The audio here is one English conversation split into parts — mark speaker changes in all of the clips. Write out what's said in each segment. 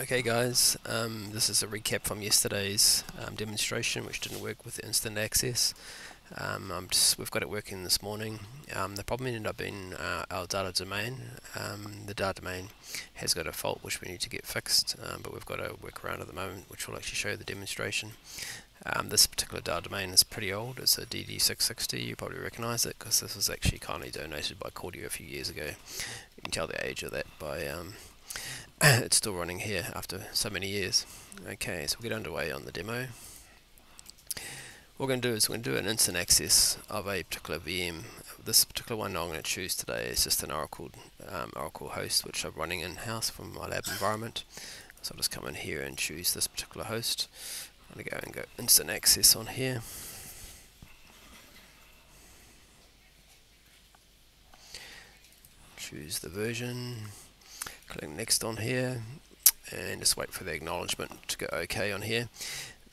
Speaker 1: Okay guys, this is a recap from yesterday's demonstration which didn't work with instant access. We've got it working this morning. The problem ended up being our data domain. The data domain has got a fault which we need to get fixed, but we've got a workaround at the moment which will actually show the demonstration. This particular data domain is pretty old. It's a DD660. You probably recognize it because this was actually kindly donated by Cordia a few years ago. You can tell the age of that by it's still running here after so many years. Okay, so we'll get underway on the demo. What we're going to do is we're going to do an instant access of a particular VM. This particular one I'm going to choose today is just an Oracle host which I'm running in-house from my lab environment. So I'll just come in here and choose this particular host. I'm going to go instant access on here. Choose the version. Click next on here and just wait for the acknowledgement to go OK on here.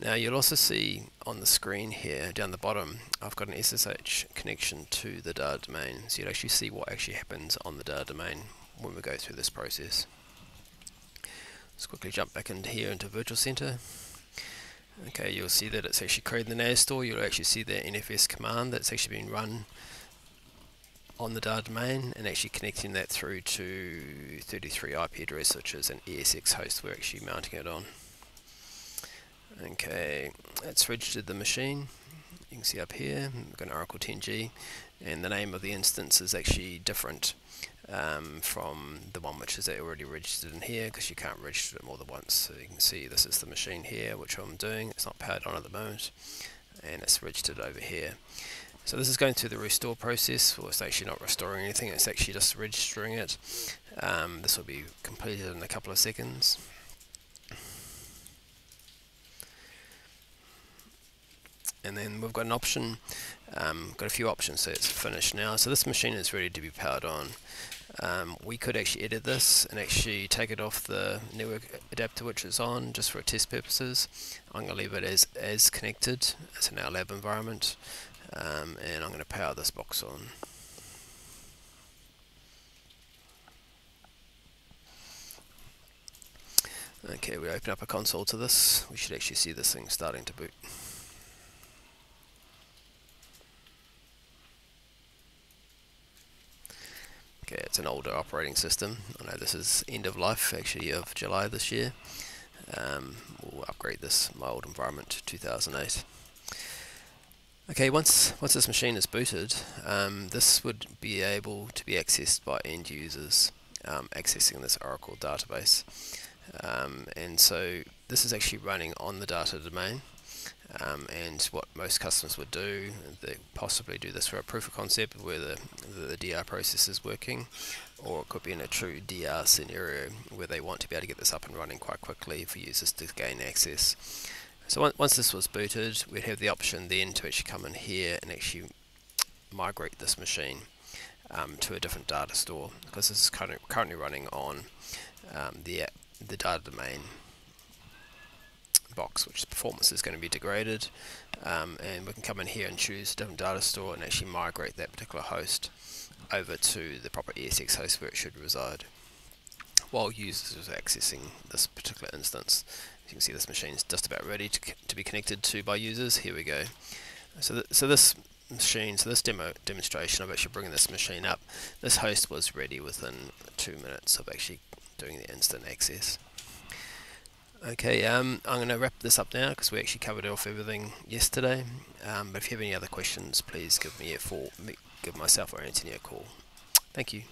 Speaker 1: Now you'll also see on the screen here down the bottom I've got an SSH connection to the data domain, so you'll actually see what actually happens on the data domain when we go through this process. Let's quickly jump back into here into Virtual Center. Okay, you'll see that it's actually created the NAS store. You'll actually see the NFS command that's actually been run on the data domain and actually connecting that through to 33 IP address, which is an ESX host we're actually mounting it on. Okay, it's registered the machine. You can see up here we've got an Oracle 10G, and the name of the instance is actually different from the one which is already registered in here, because you can't register it more than once. So you can see this is the machine here which I'm doing. It's not powered on at the moment and it's registered over here. So this is going through the restore process. Well, it's actually not restoring anything, it's actually just registering it. This will be completed in a couple of seconds. And then we've got an option, got a few options, so it's finished now. So this machine is ready to be powered on. We could actually edit this and actually take it off the network adapter which is on, just for test purposes. I'm going to leave it as connected. It's in our lab environment. And I'm going to power this box on. Okay, we open up a console to this. We should actually see this thing starting to boot. Okay, it's an older operating system. I know this is end of life actually of July this year. We'll upgrade this, my old environment, to 2008. Okay, once this machine is booted, this would be able to be accessed by end users accessing this Oracle database. And so this is actually running on the data domain. And what most customers would do, they possibly do this for a proof of concept where the DR process is working, or it could be in a true DR scenario where they want to be able to get this up and running quite quickly for users to gain access. So once this was booted, we'd have the option then to actually come in here and actually migrate this machine to a different data store, because this is currently running on the data domain box, which performance is going to be degraded, and we can come in here and choose a different data store and actually migrate that particular host over to the proper ESX host where it should reside, while users are accessing this particular instance. As you can see, this machine is just about ready to be connected to by users. Here we go. So this machine, so this demonstration of actually bringing this machine up, this host was ready within 2 minutes of actually doing the instant access. Okay, I'm going to wrap this up now because we actually covered off everything yesterday. But if you have any other questions, please give myself or Anthony a call. Thank you.